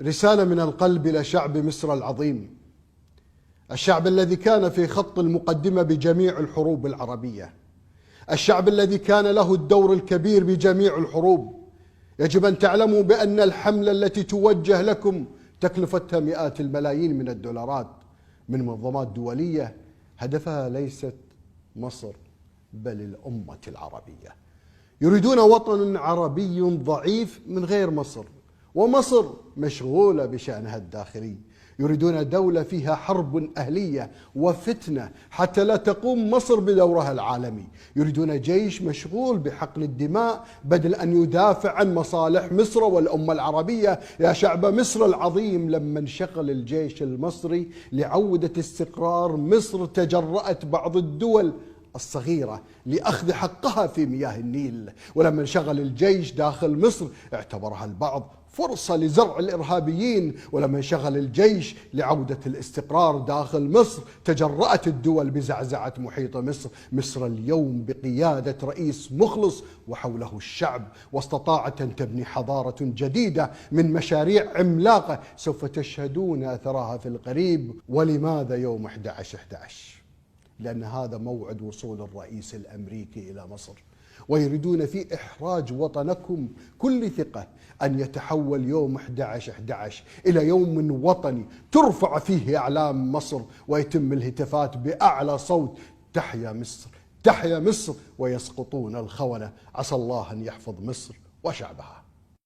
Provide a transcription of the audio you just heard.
رسالة من القلب إلى شعب مصر العظيم، الشعب الذي كان في خط المقدمة بجميع الحروب العربية، الشعب الذي كان له الدور الكبير بجميع الحروب. يجب أن تعلموا بأن الحملة التي توجه لكم تكلفتها مئات الملايين من الدولارات من منظمات دولية، هدفها ليست مصر بل الأمة العربية. يريدون وطن عربي ضعيف من غير مصر، ومصر مشغولة بشأنها الداخلي. يريدون دولة فيها حرب أهلية وفتنة حتى لا تقوم مصر بدورها العالمي. يريدون جيش مشغول بحقن الدماء بدل أن يدافع عن مصالح مصر والأمة العربية. يا شعب مصر العظيم، لما انشغل الجيش المصري لعودة استقرار مصر تجرأت بعض الدول الصغيرة لأخذ حقها في مياه النيل، ولما انشغل الجيش داخل مصر اعتبرها البعض فرصة لزرع الإرهابيين، ولما انشغل الجيش لعودة الاستقرار داخل مصر تجرأت الدول بزعزعة محيط مصر. مصر اليوم بقيادة رئيس مخلص وحوله الشعب، واستطاعت أن تبني حضارة جديدة من مشاريع عملاقة سوف تشهدون أثرها في القريب. ولماذا يوم 11/11؟ لأن هذا موعد وصول الرئيس الأمريكي إلى مصر، ويريدون في إحراج وطنكم. كل ثقة أن يتحول يوم 11/11 إلى يوم وطني ترفع فيه أعلام مصر ويتم الهتافات بأعلى صوت: تحيا مصر، تحيا مصر، ويسقطون الخونة. عسى الله أن يحفظ مصر وشعبها.